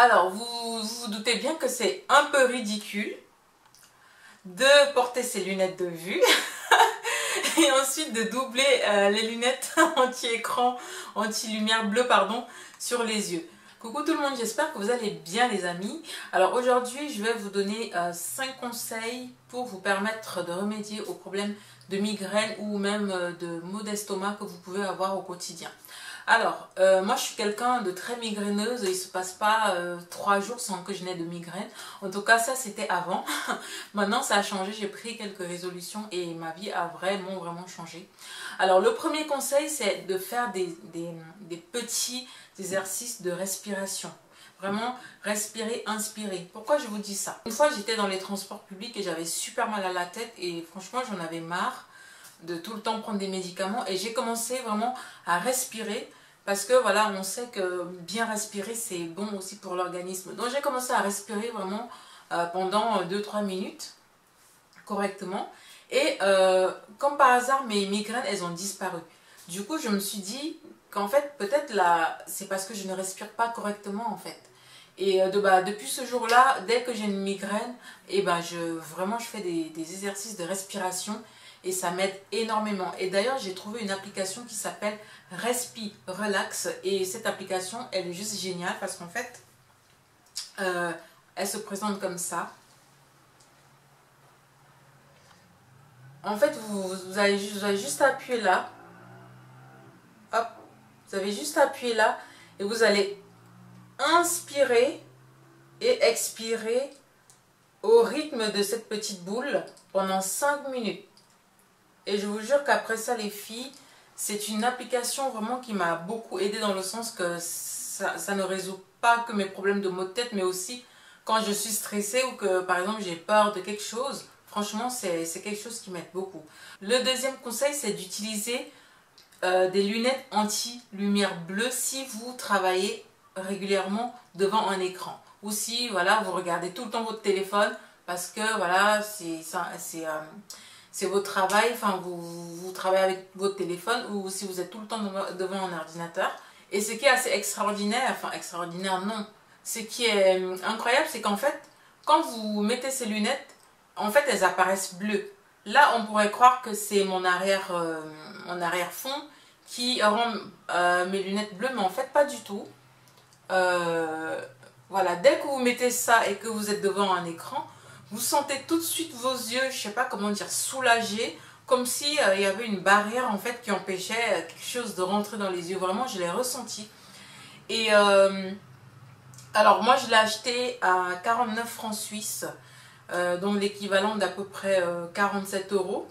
Alors, vous doutez bien que c'est un peu ridicule de porter ses lunettes de vue et ensuite de doubler les lunettes anti-écran, anti-lumière bleue, pardon, sur les yeux. Coucou tout le monde, j'espère que vous allez bien les amis. Alors aujourd'hui, je vais vous donner 5 conseils pour vous permettre de remédier aux problèmes de migraine ou même de maux d'estomac que vous pouvez avoir au quotidien. Alors, moi je suis quelqu'un de très migraineuse, il ne se passe pas 3 jours sans que je n'ai de migraine. En tout cas, ça c'était avant. Maintenant ça a changé, j'ai pris quelques résolutions et ma vie a vraiment changé. Alors le premier conseil, c'est de faire des petits exercices de respiration. Vraiment, respirer, inspirer. Pourquoi je vous dis ça? Une fois j'étais dans les transports publics et j'avais super mal à la tête et franchement j'en avais marre de tout le temps prendre des médicaments et j'ai commencé vraiment à respirer parce que voilà, on sait que bien respirer c'est bon aussi pour l'organisme. Donc j'ai commencé à respirer vraiment pendant 2-3 minutes correctement et comme par hasard mes migraines elles ont disparu. Du coup je me suis dit qu'en fait peut-être là c'est parce que je ne respire pas correctement en fait. Et depuis ce jour-là, dès que j'ai une migraine, et vraiment je fais des exercices de respiration et ça m'aide énormément. Et d'ailleurs, j'ai trouvé une application qui s'appelle Respi Relax et cette application, elle est juste géniale parce qu'en fait, elle se présente comme ça. En fait, vous avez juste à appuyer là. Hop, vous avez juste à appuyer là et vous allez inspirer et expirer au rythme de cette petite boule pendant 5 minutes. Et je vous jure qu'après ça les filles, c'est une application vraiment qui m'a beaucoup aidée dans le sens que ça ne résout pas que mes problèmes de maux de tête, mais aussi quand je suis stressée ou que par exemple j'ai peur de quelque chose. Franchement, c'est quelque chose qui m'aide beaucoup. Le deuxième conseil, c'est d'utiliser des lunettes anti-lumière bleue si vous travaillez régulièrement devant un écran. Ou si voilà, vous regardez tout le temps votre téléphone parce que voilà, c'est votre travail, enfin vous travaillez avec votre téléphone ou si vous êtes tout le temps devant un ordinateur. Et ce qui est assez extraordinaire, enfin extraordinaire non, ce qui est incroyable, c'est qu'en fait, quand vous mettez ces lunettes, en fait elles apparaissent bleues. Là on pourrait croire que c'est mon arrière-fond qui rend mes lunettes bleues, mais en fait pas du tout. Voilà, dès que vous mettez ça et que vous êtes devant un écran, vous sentez tout de suite vos yeux, je sais pas comment dire, soulagés, comme si il y avait une barrière en fait qui empêchait quelque chose de rentrer dans les yeux. Vraiment, je l'ai ressenti. Et alors moi, je l'ai acheté à 49 francs suisses, donc l'équivalent d'à peu près 47 euros.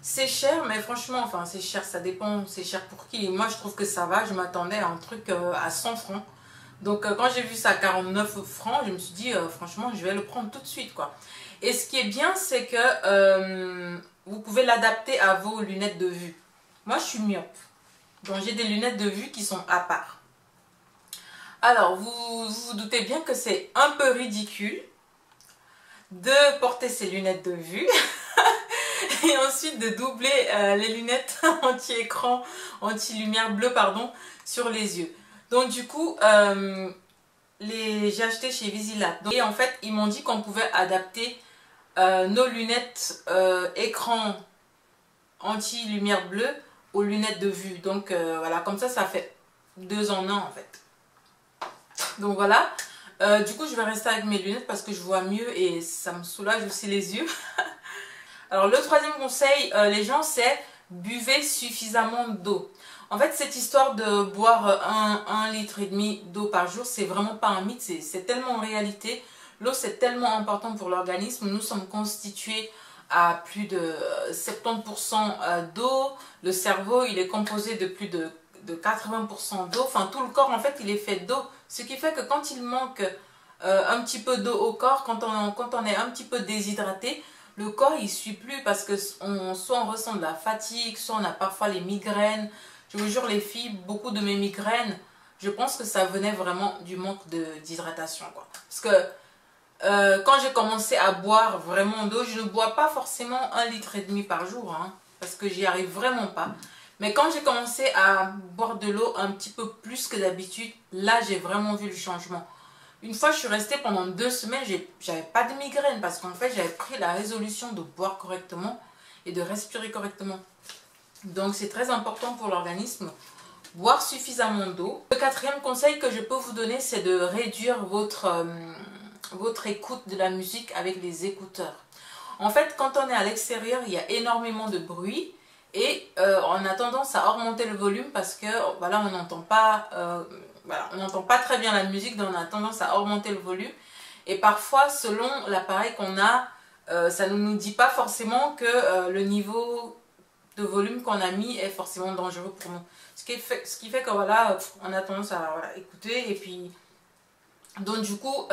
C'est cher, mais franchement, enfin c'est cher, ça dépend, c'est cher pour qui. Moi, je trouve que ça va, je m'attendais à un truc à 100 francs. Donc quand j'ai vu ça à 49 francs, je me suis dit franchement je vais le prendre tout de suite quoi. Et ce qui est bien c'est que vous pouvez l'adapter à vos lunettes de vue. Moi je suis myope, donc j'ai des lunettes de vue qui sont à part. Alors vous doutez bien que c'est un peu ridicule de porter ses lunettes de vue et ensuite de doubler les lunettes anti-écran, anti-lumière bleue pardon, sur les yeux. Donc du coup, j'ai acheté chez Visilab. Et en fait, ils m'ont dit qu'on pouvait adapter nos lunettes écran anti-lumière bleue aux lunettes de vue. Donc voilà, comme ça fait 2 en 1 en fait. Donc voilà, du coup je vais rester avec mes lunettes parce que je vois mieux et ça me soulage aussi les yeux. Alors le troisième conseil, les gens, c'est buvez suffisamment d'eau. En fait, cette histoire de boire 1,5 litre d'eau par jour, c'est vraiment pas un mythe, c'est tellement en réalité. L'eau, c'est tellement important pour l'organisme. Nous sommes constitués à plus de 70% d'eau. Le cerveau, il est composé de plus de 80% d'eau. Enfin, tout le corps, en fait, il est fait d'eau. Ce qui fait que quand il manque un petit peu d'eau au corps, quand on est un petit peu déshydraté, le corps, il ne suit plus parce que soit on ressent de la fatigue, soit on a parfois les migraines. Je vous jure les filles, beaucoup de mes migraines, je pense que ça venait vraiment du manque d'hydratation. Parce que quand j'ai commencé à boire vraiment d'eau, je ne bois pas forcément 1,5 litre par jour. Hein, parce que j'y arrive vraiment pas. Mais quand j'ai commencé à boire de l'eau un petit peu plus que d'habitude, là j'ai vraiment vu le changement. Une fois, je suis restée pendant 2 semaines, j'avais pas de migraine parce qu'en fait, j'avais pris la résolution de boire correctement et de respirer correctement. Donc, c'est très important pour l'organisme. Boire suffisamment d'eau. Le 4e conseil que je peux vous donner, c'est de réduire votre écoute de la musique avec les écouteurs. En fait, quand on est à l'extérieur, il y a énormément de bruit et on a tendance à augmenter le volume parce que voilà, on n'entend pas... Voilà, on n'entend pas très bien la musique, donc on a tendance à augmenter le volume. Et parfois, selon l'appareil qu'on a, ça ne nous dit pas forcément que le niveau de volume qu'on a mis est forcément dangereux pour nous. Ce qui fait que voilà, on a tendance à voilà, écouter. Et puis, donc du coup,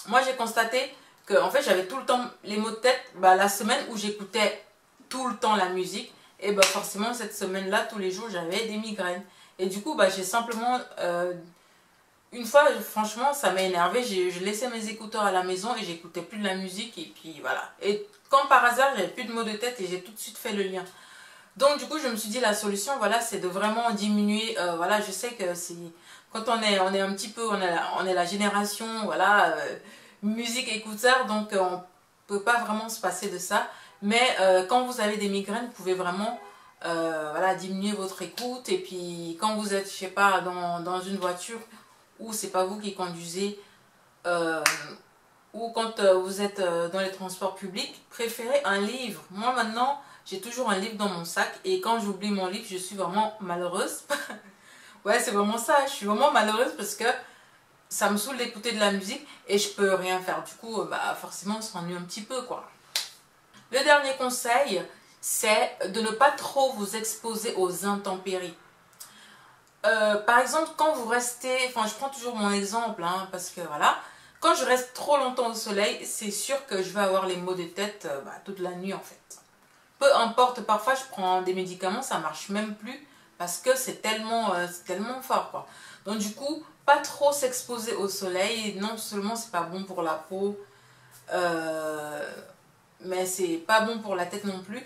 moi j'ai constaté que en fait, j'avais tout le temps les maux de tête. Bah, la semaine où j'écoutais tout le temps la musique, et bah forcément cette semaine-là, tous les jours, j'avais des migraines. Et du coup, bah, j'ai simplement... une fois, franchement, ça m'a énervé. Je laissais mes écouteurs à la maison et j'écoutais plus de la musique. Et puis voilà. Et quand par hasard, j'avais plus de maux de tête et j'ai tout de suite fait le lien. Donc du coup, je me suis dit la solution, voilà, c'est de vraiment diminuer. Voilà, je sais que si quand on est un petit peu, on est la génération, voilà, musique écouteur, donc on peut pas vraiment se passer de ça. Mais quand vous avez des migraines, vous pouvez vraiment voilà, diminuer votre écoute. Et puis quand vous êtes, je sais pas, dans une voiture où c'est pas vous qui conduisez, ou quand vous êtes dans les transports publics, préférez un livre. Moi maintenant, j'ai toujours un livre dans mon sac et quand j'oublie mon livre, je suis vraiment malheureuse. Ouais, c'est vraiment ça, je suis vraiment malheureuse parce que ça me saoule d'écouter de la musique et je peux rien faire. Du coup, bah, forcément, on s'ennuie un petit peu, quoi. Le dernier conseil, c'est de ne pas trop vous exposer aux intempéries. Par exemple, quand vous restez, enfin je prends toujours mon exemple, hein, parce que voilà, quand je reste trop longtemps au soleil, c'est sûr que je vais avoir les maux de tête bah, toute la nuit en fait. Peu importe, parfois je prends des médicaments, ça marche même plus, parce que c'est tellement fort, quoi. Donc du coup, pas trop s'exposer au soleil, non seulement c'est pas bon pour la peau, mais c'est pas bon pour la tête non plus.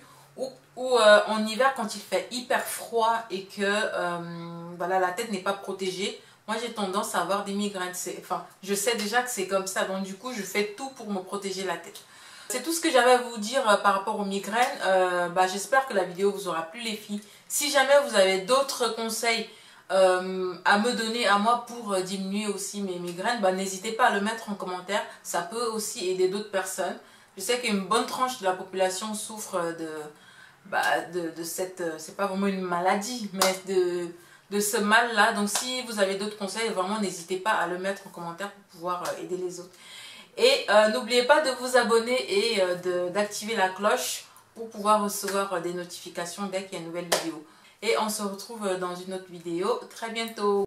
Ou en hiver quand il fait hyper froid et que voilà, la tête n'est pas protégée, moi j'ai tendance à avoir des migraines. Enfin, je sais déjà que c'est comme ça, donc du coup je fais tout pour me protéger la tête. C'est tout ce que j'avais à vous dire par rapport aux migraines. Bah, j'espère que la vidéo vous aura plu les filles. Si jamais vous avez d'autres conseils à me donner à moi pour diminuer aussi mes migraines, bah, n'hésitez pas à le mettre en commentaire. Ça peut aussi aider d'autres personnes. Je sais qu'une bonne tranche de la population souffre de cette, c'est pas vraiment une maladie, mais de ce mal-là. Donc si vous avez d'autres conseils, vraiment n'hésitez pas à le mettre en commentaire pour pouvoir aider les autres. Et n'oubliez pas de vous abonner et d'activer la cloche pour pouvoir recevoir des notifications dès qu'il y a une nouvelle vidéo. Et on se retrouve dans une autre vidéo très bientôt.